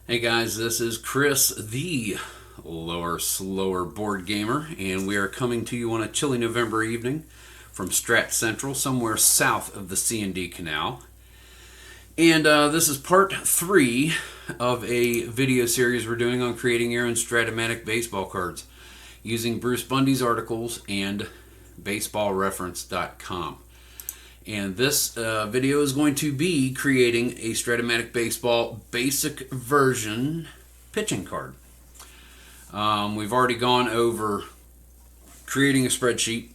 Hey guys, this is Chris, the lower, slower board gamer, and we are coming to you on a chilly November evening from Strat Central, somewhere south of the C&D Canal. And this is part 3 of a video series we're doing on creating your own Strat-O-Matic baseball cards using Bruce Bundy's articles and baseballreference.com. And this video is going to be creating a Strat-O-Matic Baseball basic version pitching card. We've already gone over creating a spreadsheet,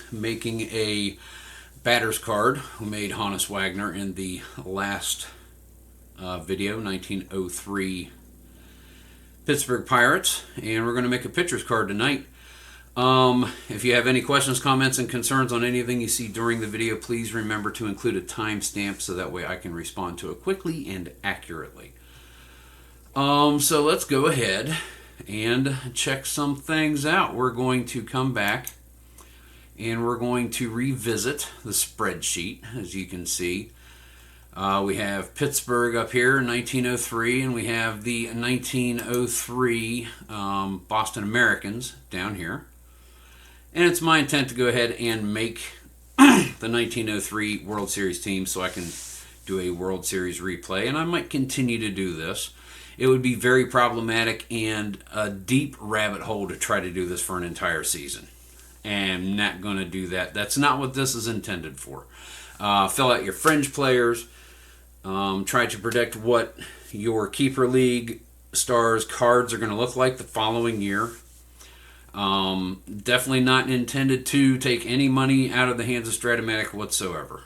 making a batter's card. We made Honus Wagner in the last video, 1903 Pittsburgh Pirates, and we're going to make a pitcher's card tonight. If you have any questions, comments, and concerns on anything you see during the video, please remember to include a timestamp so that way I can respond to it quickly and accurately. So let's go ahead and check some things out. We're going to come back and we're going to revisit the spreadsheet. As you can see, we have Pittsburgh up here in 1903, and we have the 1903 Boston Americans down here. And it's my intent to go ahead and make the 1903 World Series team so I can do a World Series replay, and I might continue to do this. It would be very problematic and a deep rabbit hole to try to do this for an entire season. And I'm not going to do that. That's not what this is intended for. Fill out your fringe players. Try to predict what your keeper league stars cards are going to look like the following year. Definitely not intended to take any money out of the hands of Strat-O-Matic whatsoever.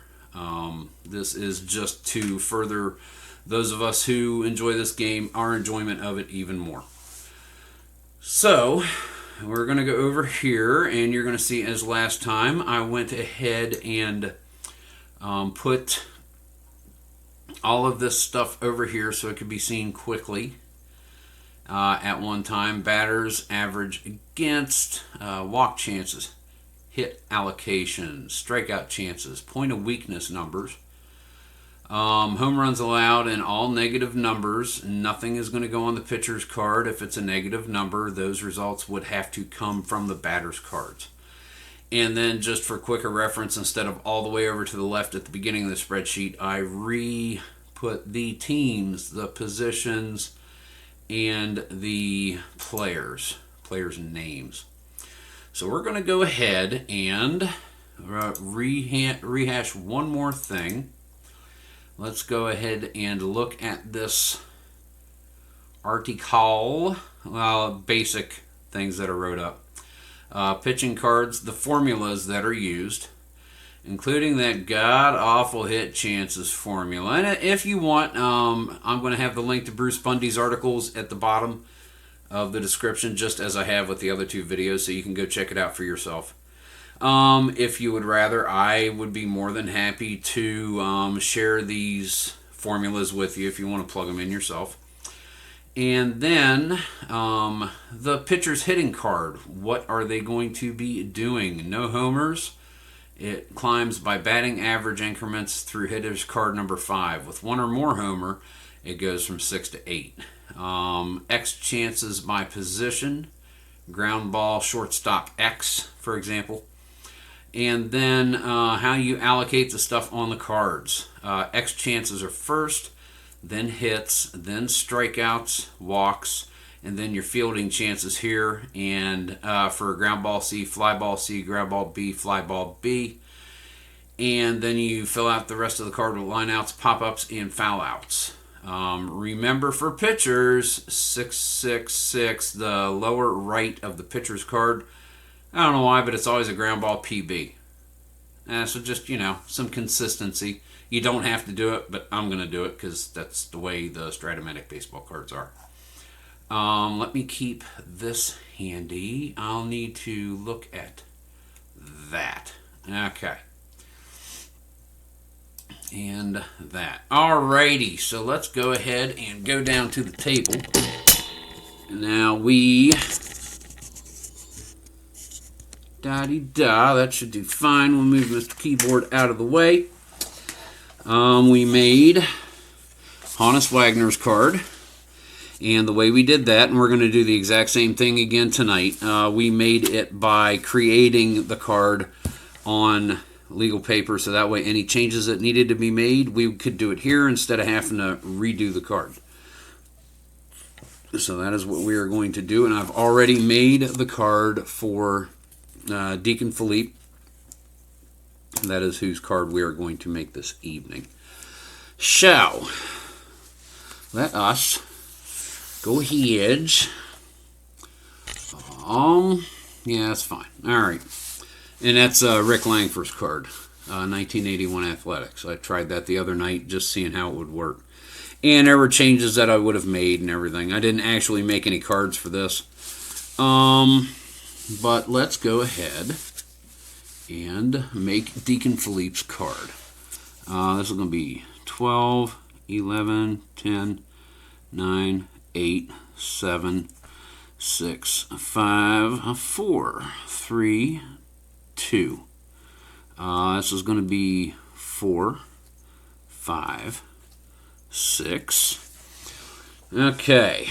This is just to further those of us who enjoy this game, our enjoyment of it even more. So, we're going to go over here, and you're going to see as last time, I went ahead and put all of this stuff over here so it could be seen quickly. At one time, batters, average against, walk chances, hit allocations, strikeout chances, point of weakness numbers, home runs allowed, and all negative numbers. Nothing is going to go on the pitcher's card. If it's a negative number, those results would have to come from the batter's cards. And then just for quicker reference, instead of all the way over to the left at the beginning of the spreadsheet, I re-put the teams, the positions, and the players' names. So we're going to go ahead and rehash one more thing. Let's go ahead and look at this article. Well, basic things that are wrote up. Pitching cards, the formulas that are used, including that god-awful hit chances formula. And if you want, I'm going to have the link to Bruce Bundy's articles at the bottom of the description, just as I have with the other two videos, so you can go check it out for yourself. If you would rather, I would be more than happy to share these formulas with you if you want to plug them in yourself. And then the pitcher's hitting card. What are they going to be doing? No homers. It climbs by batting average increments through hitter's card number 5. With one or more homer, it goes from 6 to 8. X chances by position. Ground ball, shortstop X, for example. And then how you allocate the stuff on the cards. X chances are first, then hits, then strikeouts, walks, and then your fielding chances here, and for ground ball C, fly ball C, ground ball B, fly ball B. And then you fill out the rest of the card with lineouts, pop-ups, and foul-outs. Remember for pitchers, 666, the lower right of the pitcher's card. I don't know why, but it's always a ground ball PB. So just, some consistency. You don't have to do it, but I'm going to do it because that's the way the Strat-O-Matic baseball cards are. Let me keep this handy. I'll need to look at that. Okay. And that. Alrighty, so let's go ahead and go down to the table. Now da-de-da, that should do fine. We'll move Mr. Keyboard out of the way. We made Honus Wagner's card. And the way we did that, and we're going to do the exact same thing again tonight, we made it by creating the card on legal paper, so that way any changes that needed to be made, we could do it here instead of having to redo the card. So that is what we are going to do, and I've already made the card for Deacon Philippe. That is whose card we are going to make this evening. So, let us go ahead. Yeah, that's fine. All right. And that's Rick Langford's card, 1981 Athletics. I tried that the other night, just seeing how it would work. And there were changes that I would have made and everything. I didn't actually make any cards for this. But let's go ahead and make Deacon Philippe's card. This is going to be 12, 11, 10, 9, 8, 7, 6, 5, 4, 3, 2. This is going to be 4, 5, 6. Okay,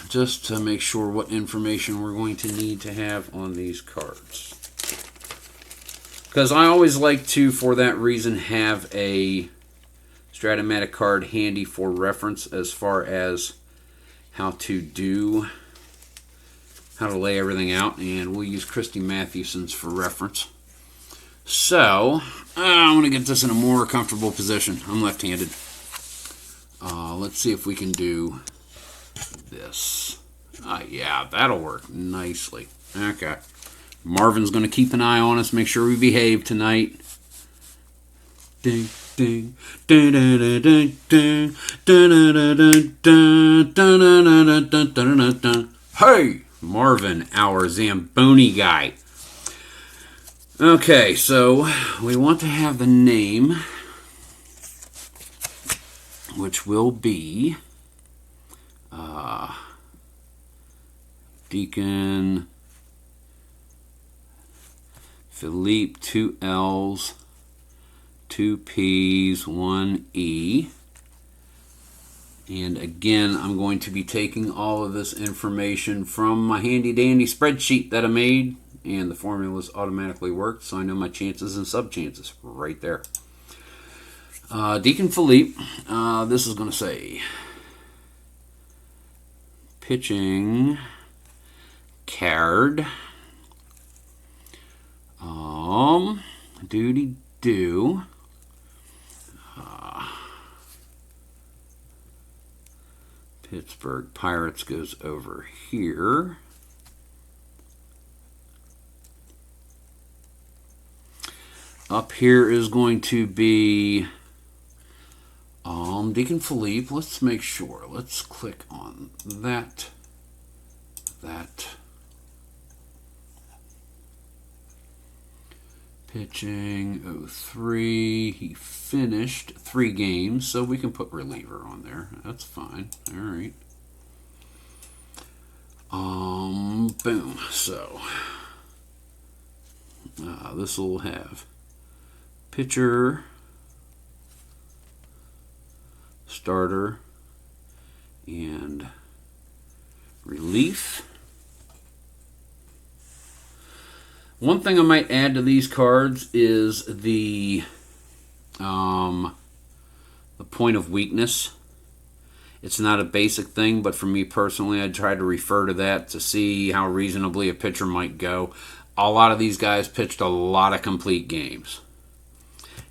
just to make sure what information we're going to need to have on these cards. Because I always like to, for that reason, have a Strat-O-Matic card handy for reference as far as how to lay everything out. And we'll use Christy Mathewson's for reference. So, I want to get this in a more comfortable position. I'm left-handed. Let's see if we can do this. Yeah, that'll work nicely. Okay. Marvin's going to keep an eye on us, make sure we behave tonight. Ding, ding, ding, ding, ding, ding, ding, ding, ding, ding, ding. Hey, Marvin, our Zamboni guy. Okay, so we want to have the name, which will be Deacon Philippe, 2 L's, 2 P's, 1 E. And again, I'm going to be taking all of this information from my handy-dandy spreadsheet that I made, and the formulas automatically worked, so I know my chances and sub-chances right there. Deacon Philippe, this is going to say pitching card. Doody-doo. Pittsburgh Pirates goes over here. Up here is going to be Deacon Philippe. Let's make sure. Let's click on that. Pitching 03. He finished 3 games, so we can put reliever on there. That's fine. All right. Boom. So this will have pitcher, starter, and relief. One thing I might add to these cards is the point of weakness. It's not a basic thing, but for me personally, I try to refer to that to see how reasonably a pitcher might go. A lot of these guys pitched a lot of complete games.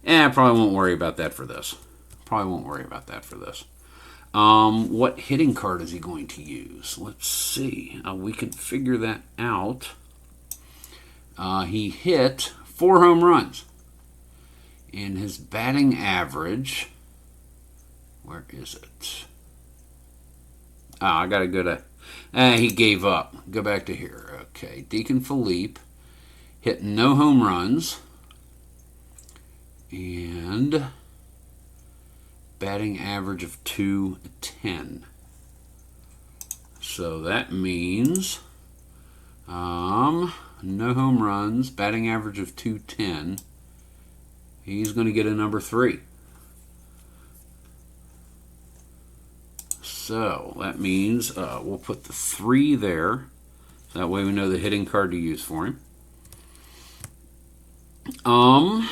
I probably won't worry about that for this. What hitting card is he going to use? Let's see. We can figure that out. He hit 4 home runs. And his batting average, where is it? I got to go to, he gave up. Go back to here. Okay, Deacon Philippe hit no home runs. And batting average of 210. So that means no home runs, batting average of 210. He's going to get a number 3. So that means we'll put the 3 there. So that way we know the hitting card to use for him. How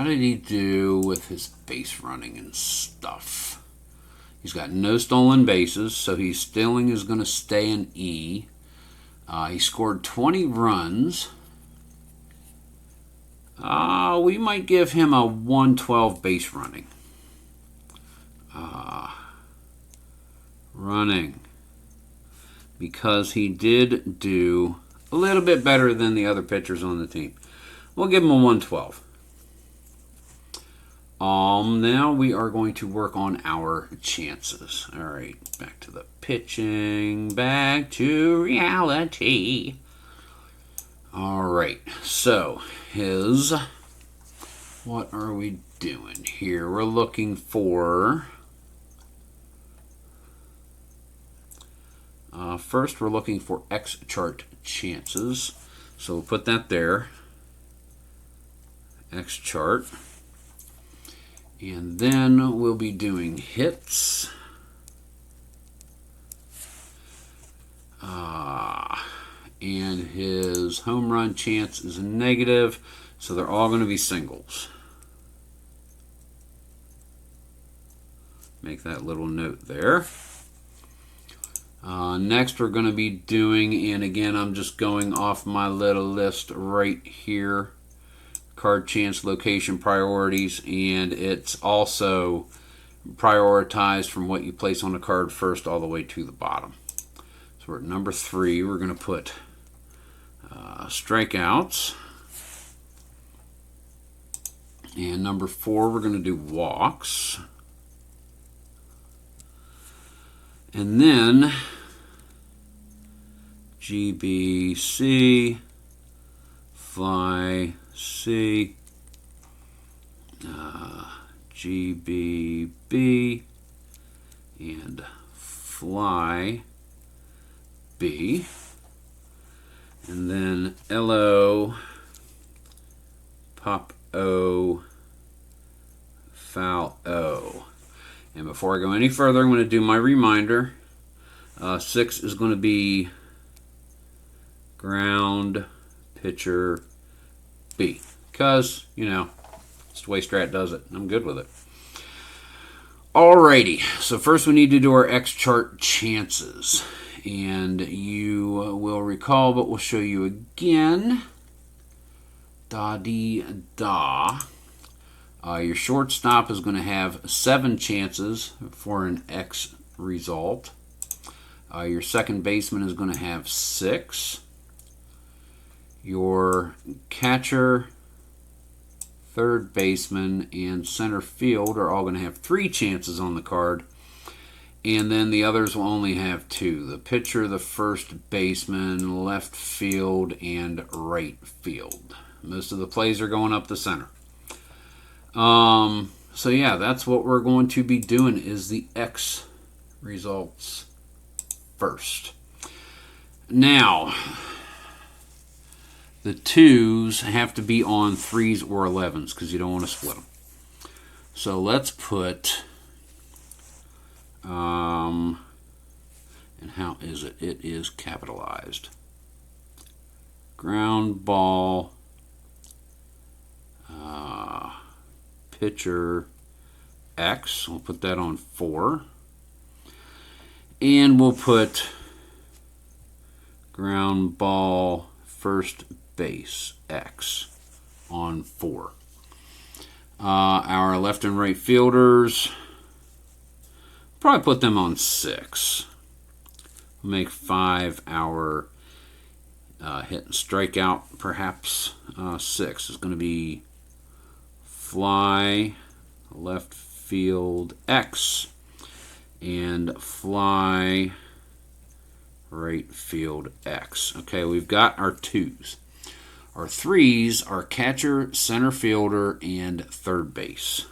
did he do with his base running and stuff? He's got no stolen bases, so his stealing is going to stay an E. He scored 20 runs. We might give him a 112 base running. Running. Because he did do a little bit better than the other pitchers on the team. We'll give him a 112. Now we are going to work on our chances. All right, back to the pitching, back to reality. All right, so what are we doing here? We're looking for, first we're looking for X chart chances. So we'll put that there, X chart. And then we'll be doing hits. And his home run chance is negative, so they're all going to be singles. Make that little note there. Next we're going to be doing, and again I'm just going off my little list right here, card chance location priorities, and it's also prioritized from what you place on the card first all the way to the bottom. So we're at number 3. We're going to put strikeouts, and number 4 we're going to do walks, and then GBC, fly C, GBB, and fly B, and then LO, pop O, foul O. And before I go any further, I'm going to do my reminder. 6 is going to be ground, pitcher, B. Because, you know, it's the way Strat does it. I'm good with it. Alrighty, so first we need to do our X chart chances. And you will recall, but we'll show you again. Da-dee-da. Your shortstop is going to have 7 chances for an X result. Your second baseman is going to have 6. Your catcher, third baseman, and center field are all going to have 3 chances on the card. And then the others will only have 2. The pitcher, the first baseman, left field, and right field. Most of the plays are going up the center. So yeah, that's what we're going to be doing, is the X results first. Now, the 2s have to be on 3s or 11s because you don't want to split them. So let's put, and how is it? It is capitalized. Ground ball, pitcher X. We'll put that on 4. And we'll put ground ball first base X on 4. Our left and right fielders, probably put them on 6. We'll make 5 our hit and strikeout, perhaps 6 is going to be fly left field X and fly right field X. Okay, we've got our 2s. Our 3s are catcher, center fielder, and third base.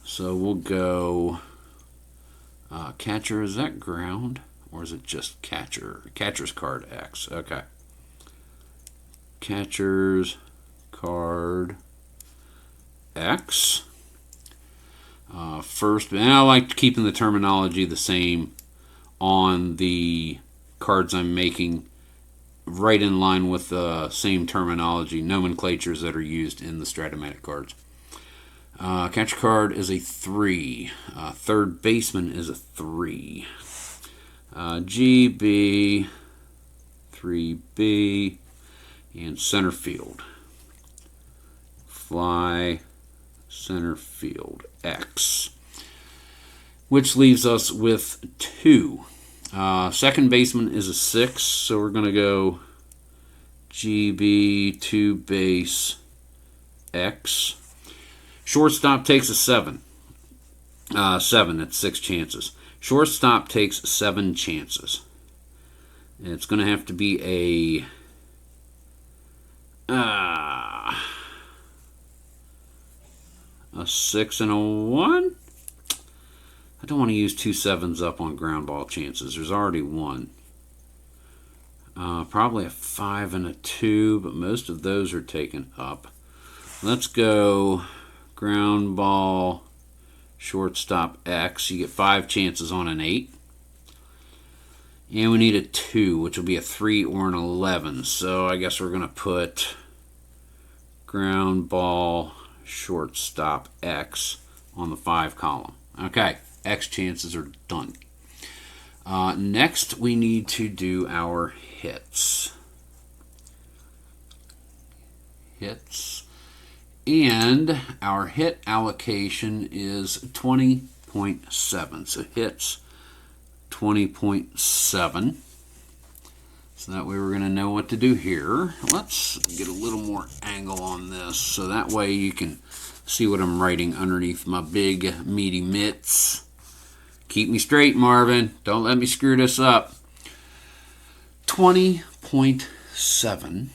So we'll go catcher. Is that ground or is it just catcher? Catcher's card X. Okay. Catcher's card X. first, and I like keeping the terminology the same on the cards I'm making, right in line with the same terminology, nomenclatures that are used in the Strat-O-Matic cards. Catcher card is a 3. Third baseman is a 3. GB, 3B, and center field. Fly, center field, X. Which leaves us with 2. Second baseman is a 6, so we're going to go GB, 2 base, X. Shortstop takes a 7. 7, that's 6 chances. Shortstop takes 7 chances. And it's going to have to be a 6 and a 1. I don't want to use 2 7s up on ground ball chances. There's already 1. Probably a 5 and a 2, but most of those are taken up. Let's go ground ball, shortstop X. You get 5 chances on an 8. And we need a 2, which will be a 3 or an 11. So I guess we're going to put ground ball, shortstop X on the 5 column. Okay, X chances are done. Next, we need to do our hits. And our hit allocation is 20.7. So hits 20.7. So that way we're going to know what to do here. Let's get a little more angle on this so that way you can see what I'm writing underneath my big meaty mitts. Keep me straight, Marvin. Don't let me screw this up. 20.7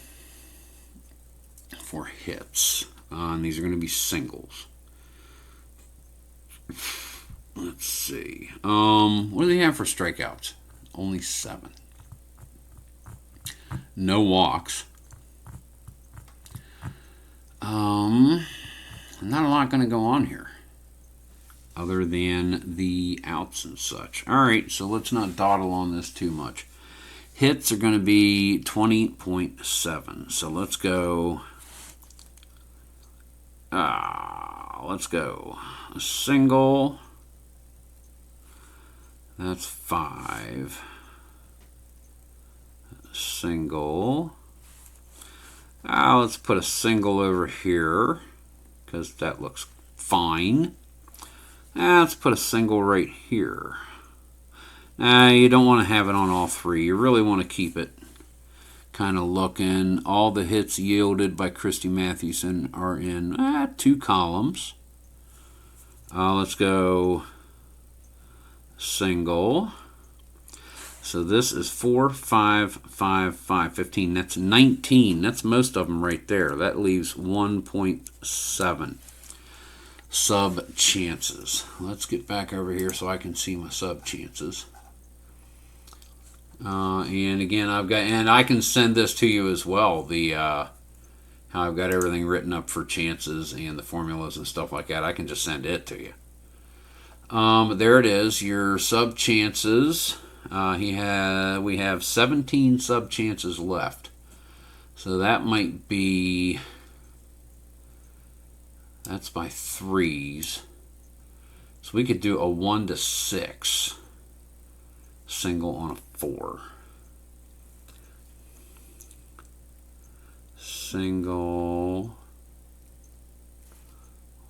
for hits. And these are going to be singles. Let's see. What do they have for strikeouts? Only 7. No walks. Not a lot going to go on here, other than the outs and such. All right, so let's not dawdle on this too much. Hits are going to be 20.7. So let's go. Let's go. A single. That's 5. A single. Let's put a single over here because that looks fine. Let's put a single right here. You don't want to have it on all 3. You really want to keep it kind of looking. All the hits yielded by Christy Mathewson are in 2 columns. Let's go single. So this is 4, 5, 5, 5, 15. That's 19. That's most of them right there. That leaves 1.7 sub chances. Let's get back over here so I can see my sub chances. And again, I can send this to you as well. How I've got everything written up for chances and the formulas and stuff like that. I can just send it to you. There it is. Your sub chances. We have 17 sub chances left. So that might be. That's by 3s. So we could do a 1 to 6 single on a 4. Single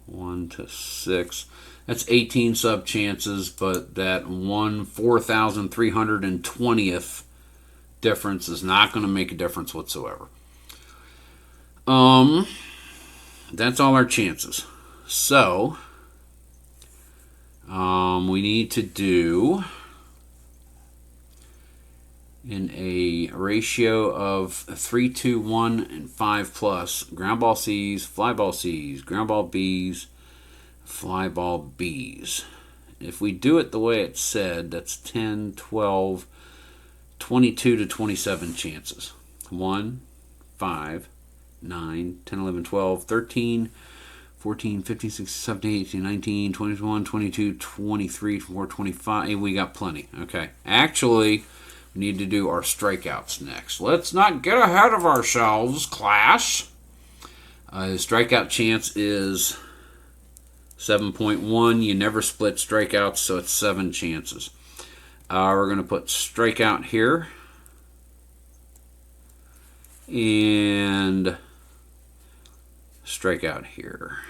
1 to 6. That's 18 sub chances, but that 4,320th difference is not going to make a difference whatsoever. That's all our chances. So we need to do, in a ratio of 3, 2, 1, and 5 plus, ground ball C's, fly ball C's, ground ball B's, fly ball B's. If we do it the way it said, that's 10, 12, 22 to 27 chances. 1, 5, 9, 10, 11, 12, 13, 14, 15, 16, 17, 18, 19, 21, 22, 23, 24, 25. We got plenty. Okay. Actually, we need to do our strikeouts next. Let's not get ahead of ourselves, class. The strikeout chance is 7.1. You never split strikeouts, so it's 7 chances. We're going to put strikeout here. And strikeout here.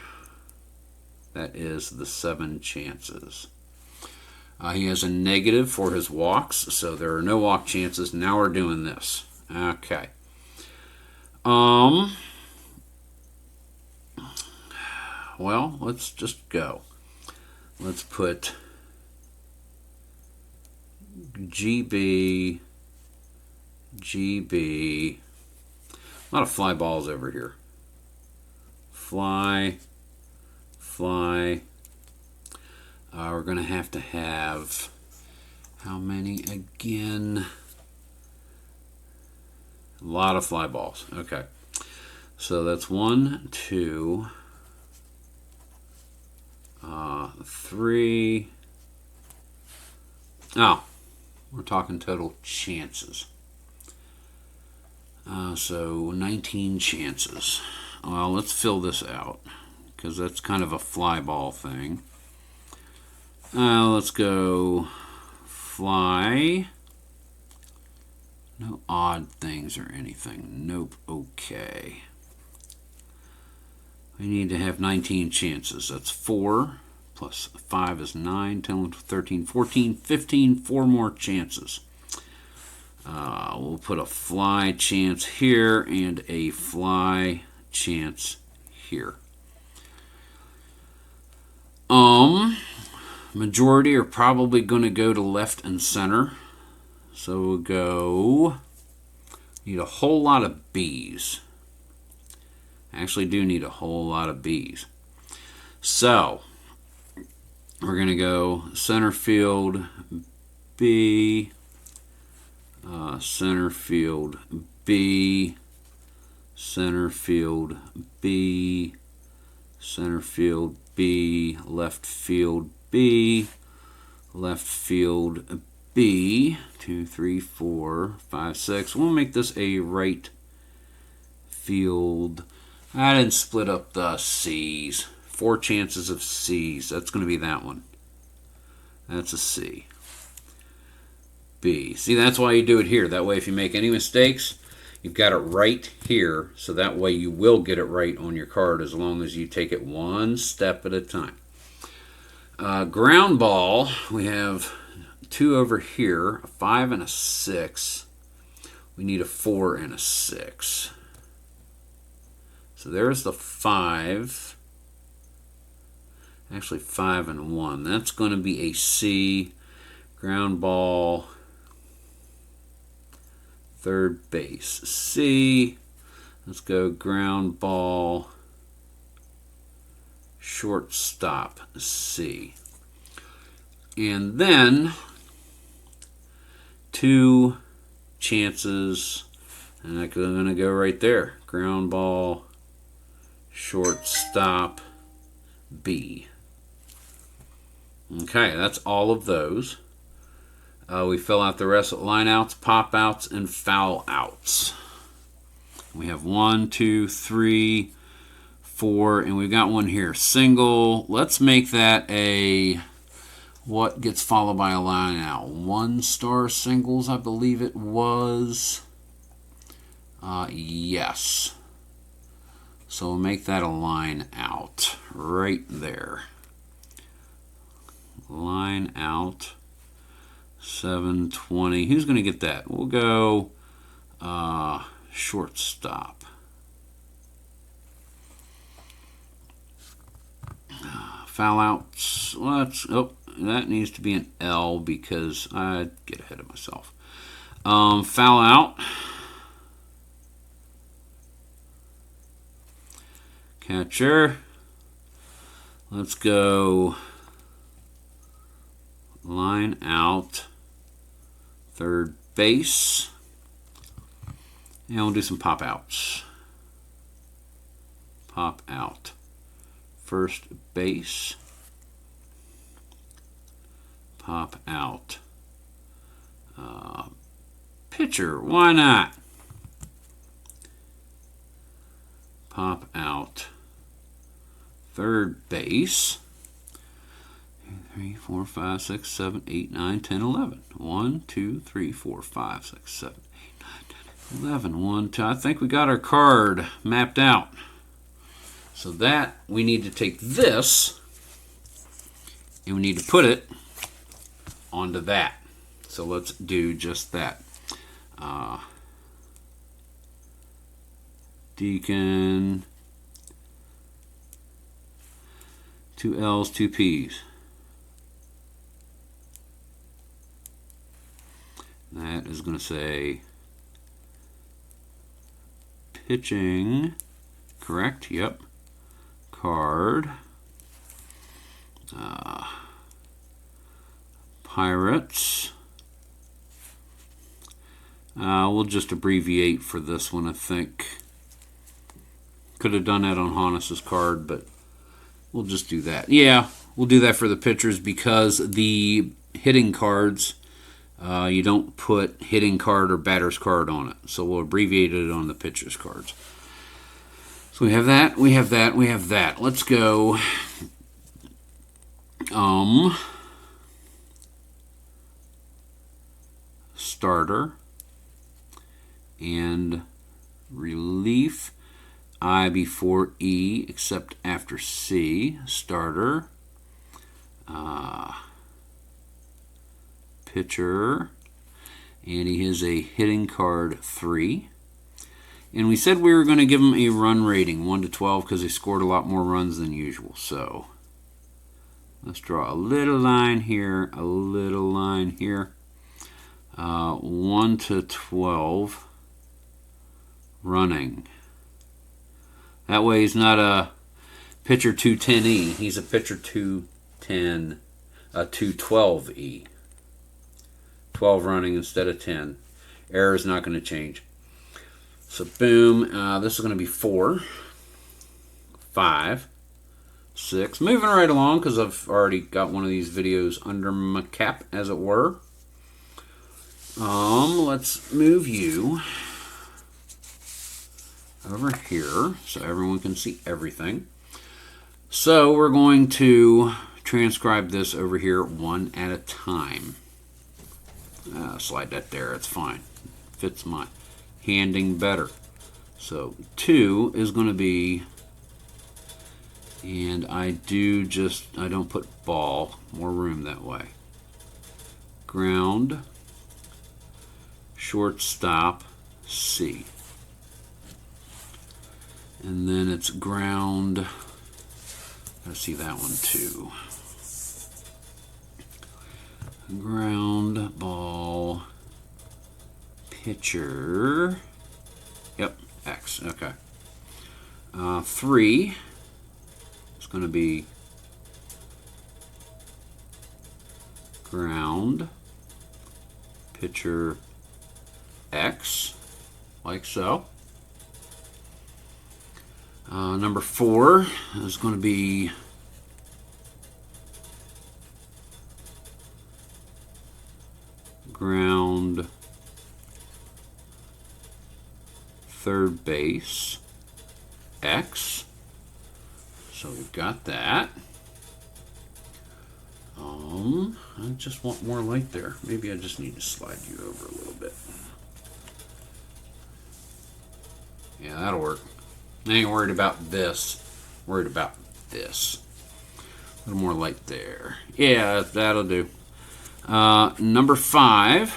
That is the 7 chances. He has a negative for his walks, so there are no walk chances. Now we're doing this. Okay. Well, let's just go. Let's put GB. A lot of fly balls over here. Fly. We're going to have how many again? A lot of fly balls. Okay. So that's 1, 2, 3. Oh, we're talking total chances. So 19 chances. Well, let's fill this out because that's kind of a fly ball thing. Let's go fly. No odd things or anything. Nope. Okay. We need to have 19 chances. That's 4 plus 5 is 9, 10, 11, 13, 14, 15, 4 more chances. We'll put a fly chance here and a fly chance here. Majority are probably going to go to left and center. So we'll go, need a whole lot of B's. Actually do need a whole lot of B's. So we're going to go center field B, center field B, center field B, center field B, left field B, left field B, 2, 3, 4, 5, 6. We'll make this a right field. I didn't split up the C's. 4 chances of C's. That's going to be that one. That's a C. B. See, that's why you do it here. That way, if you make any mistakes, you've got it right here. So that way you will get it right on your card as long as you take it one step at a time. Ground ball, we have 2 over here, a 5 and a 6. We need a 4 and a 6. So there's the 5. Actually, 5 and 1. That's going to be a C. Ground ball, third base, C. Let's go ground ball, shortstop, C. And then 2 chances, and I'm going to go right there. Ground ball, shortstop, B. Okay, that's all of those. We fill out the rest of line outs, pop outs, and foul outs. We have 1, 2, 3, 4, and we've got one here. Single. Let's make that a what gets followed by a line out. 1-star singles, I believe it was. Yes. So we'll make that a line out right there. Line out. 720. Who's going to get that? We'll go shortstop. Foul outs. That needs to be an L because I get ahead of myself. Foul out. Catcher. Let's go line out. Third base. And we'll do some pop outs. Pop out. first base, pop out. Pitcher, why not? Pop out. Third base. 3, 4, 5, 6, 7, 8, 9, 10, 11. 1, 2, 3, 4, 5, 6, 7, 8, 9, 10, 11. 1, 2. I think we got our card mapped out. So that, we need to take this and we need to put it onto that. So let's do just that. Deacon, 2 L's, 2 P's. That is going to say pitching, correct? Yep. Card. Pirates. We'll just abbreviate for this one, I think. Could have done that on Hannes's card, but we'll just do that. Yeah, we'll do that for the pitchers because the hitting cards, you don't put hitting card or batter's card on it. So we'll abbreviate it on the pitcher's cards. So we have that, we have that, we have that. Let's go. Starter and relief. I before E except after C. Starter. Pitcher. And he has a hitting card 3. And we said we were going to give him a run rating 1 to 12 because he scored a lot more runs than usual. So let's draw a little line here, a little line here. 1 to 12 running. That way he's not a pitcher 210E. He's a pitcher 212E. 12 running instead of 10. Error is not going to change. So boom, this is going to be 4, 5, 6. Moving right along because I've already got one of these videos under my cap, as it were. Let's move you over here so everyone can see everything. So we're going to transcribe this over here one at a time. Slide that there, it's fine. Fits my handing better. So 2 is going to be, and I don't put ball, more room that way. Ground, shortstop, C. And then it's ground. I see that one too. Ground, ball, pitcher. Yep, X. Okay. 3 is going to be ground, pitcher, X, like so. Number 4 is going to be ground, third base, X. So we've got that. I just want more light there. Maybe I just need to slide you over a little bit. Yeah, that'll work. I ain't worried about this. Worried about this. A little more light there. Yeah, that'll do. Number 5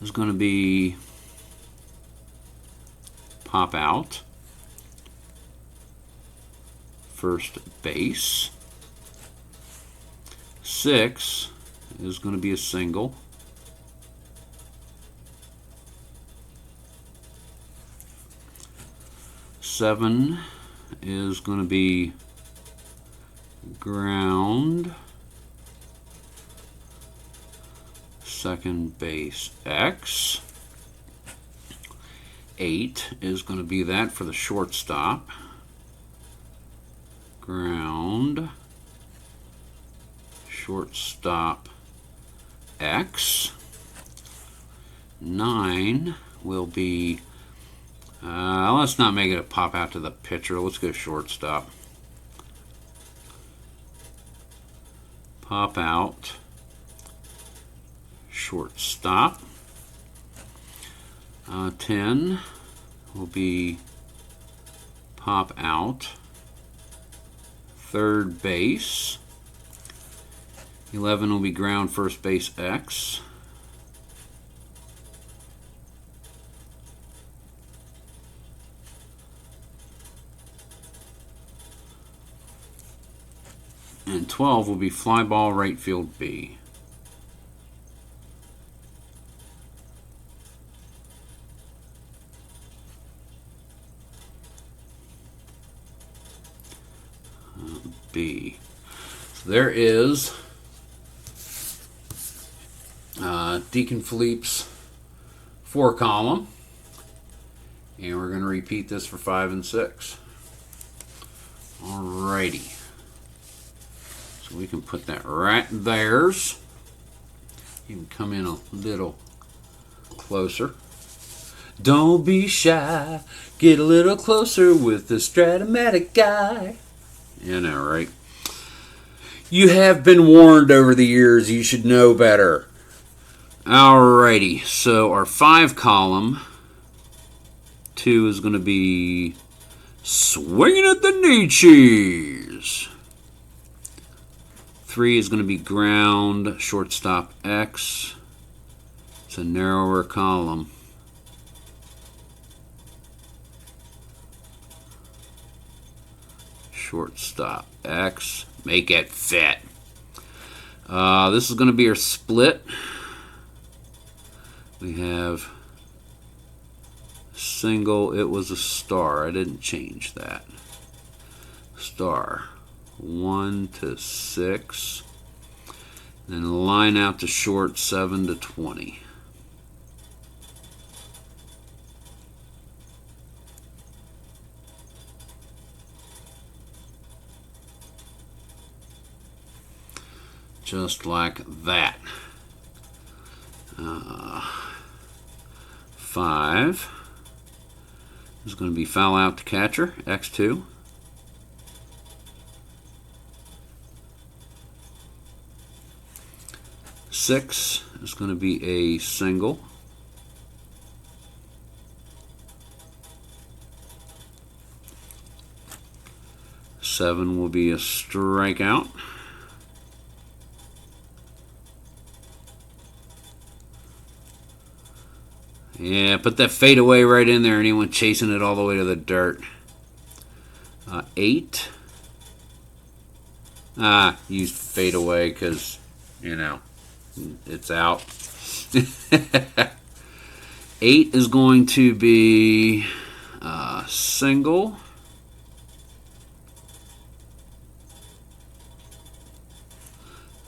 is going to be pop out, first base. 6 is going to be a single. 7 is going to be ground, second base, X. 8 is going to be that for the shortstop. ground, shortstop X. 9 will be, let's not make it a pop out to the pitcher. Let's go shortstop. Pop out, shortstop. 10 will be pop out, third base. 11 will be ground, first base X. And 12 will be fly ball, right field B. B. So there is Deacon Philippe's 4 column, and we're going to repeat this for 5 and 6. Alrighty. So we can put that right there's. You can come in a little closer. Don't be shy. Get a little closer with the Strat-O-Matic guy. You know, right? You have been warned over the years. You should know better. Alrighty. So our 5 column, 2 is going to be swinging at the knee cheese. 3 is going to be ground, shortstop X. It's a narrower column. Shortstop X. Make it fit. This is going to be our split. We have single. It was a star. I didn't change that. Star. 1 to 6. Then line out to short 7 to 20. Just like that. 5 is going to be foul out to catcher, X2. 6 is going to be a single. 7 will be a strikeout. Yeah, put that fadeaway right in there. Anyone chasing it all the way to the dirt. 8. Used fadeaway because, you know, it's out. 8 is going to be single.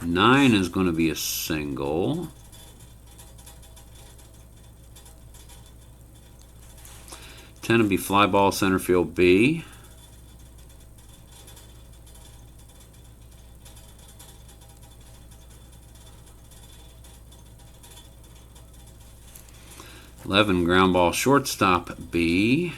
9 is going to be a single. 10 will be fly ball, center field B. 11 ground ball, shortstop B.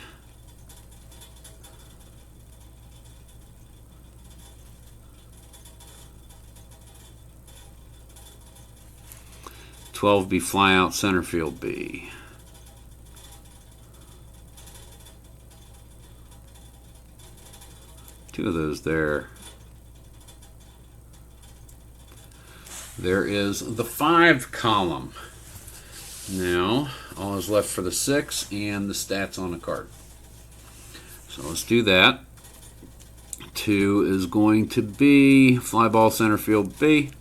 12 be fly out, center field B. Two of those there. There is the 5 column. Now, all is left for the 6 and the stats on the card. So let's do that. 2 is going to be fly ball, center field B.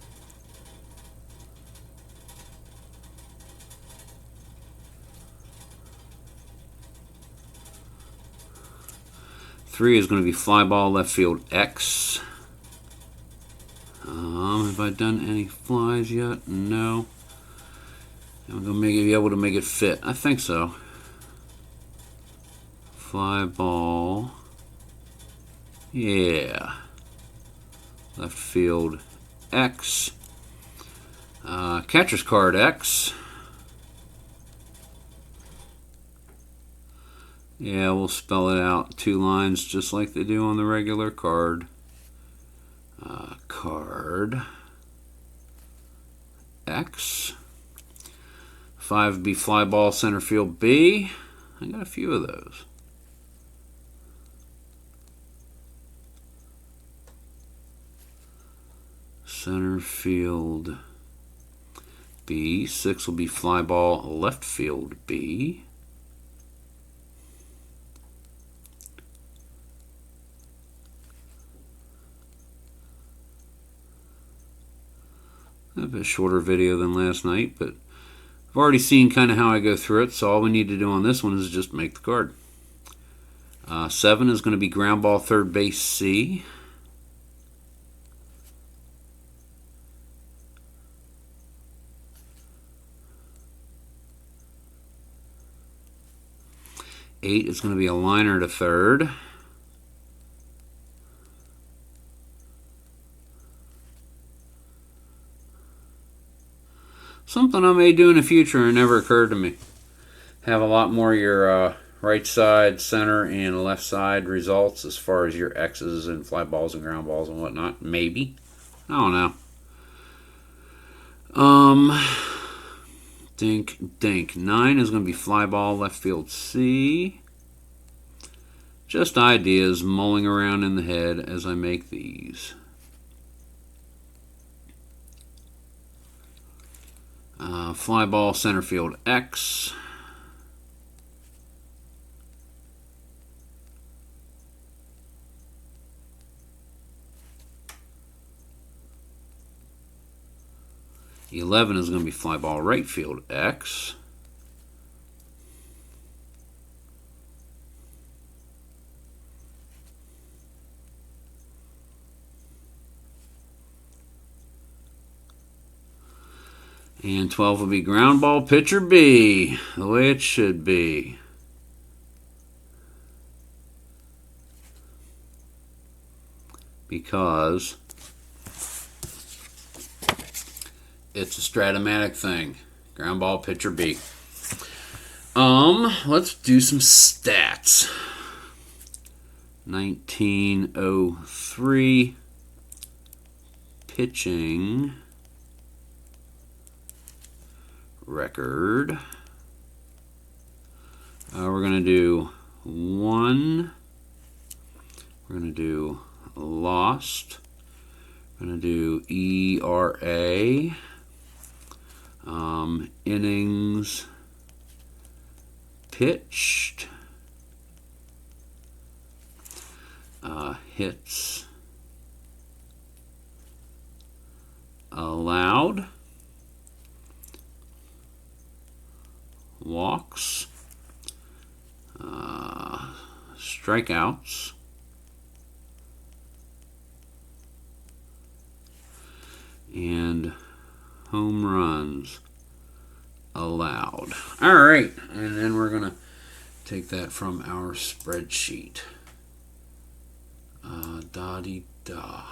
3 is going to be fly ball, left field X. Have I done any flies yet? No. I'm going to be able to make it fit. I think so. Fly ball. Yeah. left field X, catcher's card X. Yeah, we'll spell it out 2 lines just like they do on the regular card. Card X. 5 would be fly ball center field B. I got a few of those. Center field B. 6 will be fly ball left field B. A bit shorter video than last night, but I've already seen kind of how I go through it, so all we need to do on this one is just make the card. 7 is going to be ground ball third base C. Eight is going to be a liner to third. Something I may do in the future and never occurred to me. Have a lot more of your right side, center, and left side results as far as your X's and fly balls and ground balls and whatnot. Maybe. I don't know. Dink. 9 is going to be fly ball left field C. Just ideas mulling around in the head as I make these. Fly ball center field X. The 11 is going to be fly ball right field X. And 12 will be ground ball pitcher B, the way it should be. Because it's a Strat-O-Matic thing. Ground ball pitcher B. Let's do some stats. 1903 pitching record. We're going to do 1. We're going to do lost. We're going to do ERA. Innings pitched. Hits allowed. Walks, strikeouts, and home runs allowed. All right, and then we're going to take that from our spreadsheet. Da-dee-da.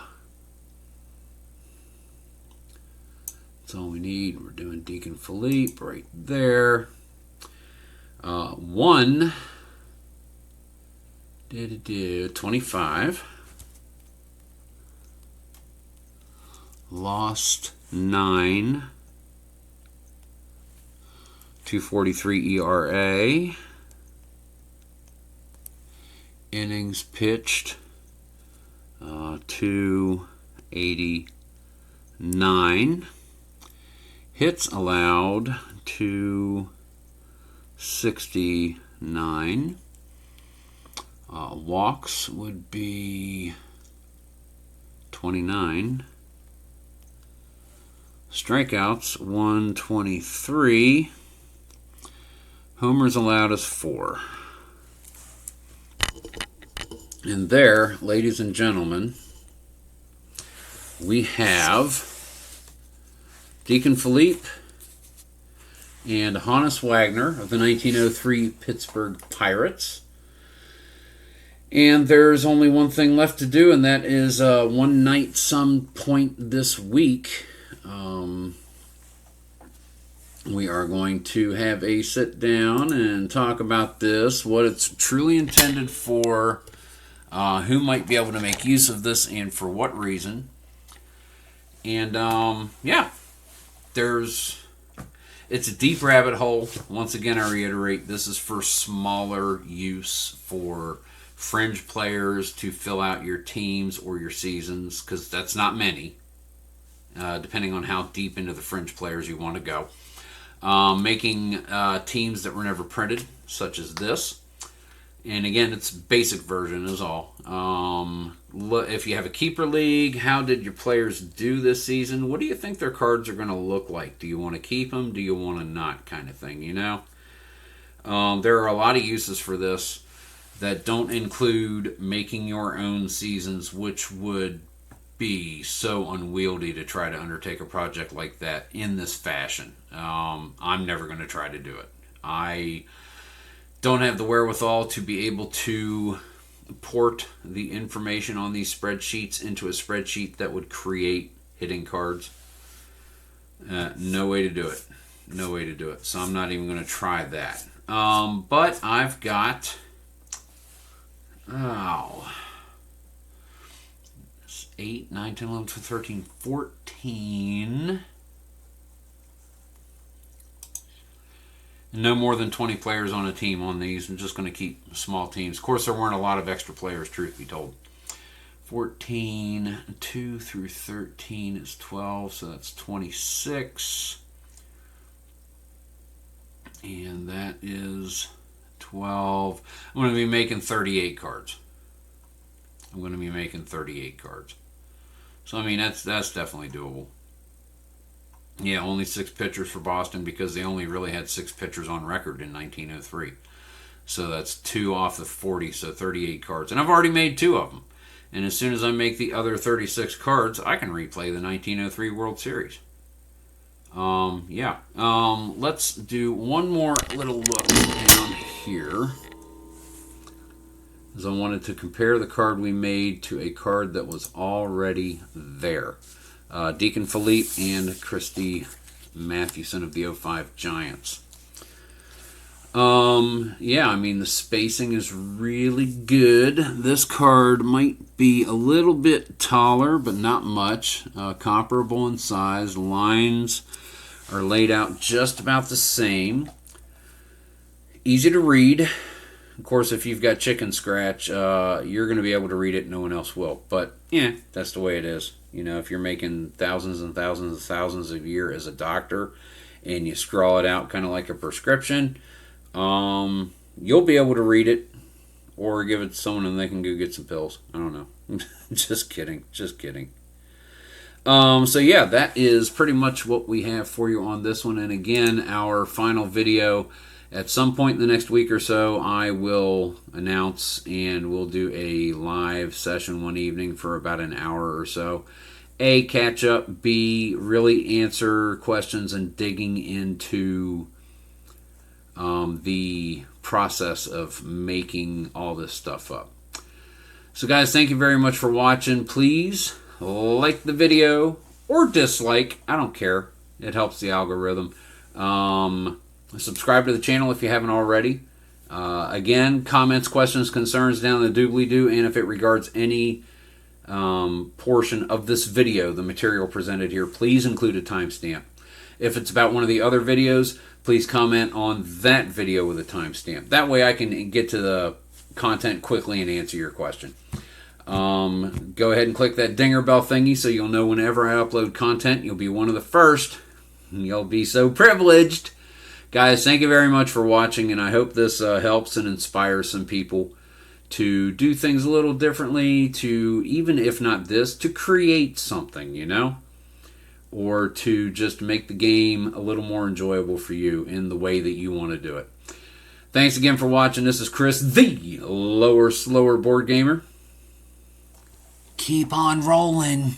That's all we need. We're doing Deacon Philippe right there. 1, 25. Lost 9. 243 ERA. Innings pitched 289. Hits allowed 269. Walks would be 29. Strikeouts 123. Homers allowed is 4. And there, ladies and gentlemen, we have Deacon Philippe and Honus Wagner of the 1903 Pittsburgh Pirates. And there's only one thing left to do, and that is one night some point this week. We are going to have a sit down and talk about this, what it's truly intended for, who might be able to make use of this, and for what reason. And yeah, it's a deep rabbit hole. Once again, I reiterate, this is for smaller use for fringe players to fill out your teams or your seasons, because that's not many, depending on how deep into the fringe players you want to go. Making teams that were never printed, such as this. And again, it's basic version is all. If you have a keeper league, how did your players do this season? What do you think their cards are going to look like? Do you want to keep them? Do you want to not? Kind of thing, you know? There are a lot of uses for this that don't include making your own seasons, which would be so unwieldy to try to undertake a project like that in this fashion. I'm never going to try to do it. I don't have the wherewithal to be able to port the information on these spreadsheets into a spreadsheet that would create hitting cards. No way to do it. No way to do it. So I'm not even going to try that. But I've got 8, 9, 10, 11, 12, 13, 14. No more than 20 players on a team on these. I'm just going to keep small teams. Of course, there weren't a lot of extra players, truth be told. 14, 2 through 13 is 12, so that's 26. And that is 12. I'm going to be making 38 cards. I'm going to be making 38 cards. So, I mean, that's definitely doable. Yeah, only 6 pitchers for Boston because they only really had 6 pitchers on record in 1903. So that's 2 off the 40, so 38 cards. And I've already made 2 of them. And as soon as I make the other 36 cards, I can replay the 1903 World Series. Let's do one more little look down here, as I wanted to compare the card we made to a card that was already there. Deacon Philippe and Christy Mathewson of the 05 Giants. I mean, the spacing is really good. This card might be a little bit taller, but not much. Comparable in size. Lines are laid out just about the same. Easy to read. Of course, if you've got chicken scratch, you're going to be able to read it. No one else will. But, yeah, that's the way it is. You know, if you're making thousands and thousands and thousands a year as a doctor and you scrawl it out kind of like a prescription, you'll be able to read it or give it to someone and they can go get some pills. I don't know. Just kidding. That is pretty much what we have for you on this one. And again, our final video, at some point in the next week or so, I will announce and we'll do a live session one evening for about an hour or so. A, catch up. B, really answer questions and digging into the process of making all this stuff up. So guys, thank you very much for watching. Please like the video or dislike. I don't care. It helps the algorithm. Subscribe to the channel if you haven't already. Again, comments, questions, concerns down in the doobly-doo, and if it regards any portion of this video, the material presented here, please include a timestamp. If it's about one of the other videos, please comment on that video with a timestamp. That way I can get to the content quickly and answer your question. Go ahead and click that dinger bell thingy so you'll know whenever I upload content. You'll be one of the first. You'll be so privileged. Guys, thank you very much for watching, and I hope this helps and inspires some people to do things a little differently, to, even if not this, to create something, you know? Or to just make the game a little more enjoyable for you in the way that you want to do it. Thanks again for watching. This is Chris, the Lower Slower Board Gamer. Keep on rolling.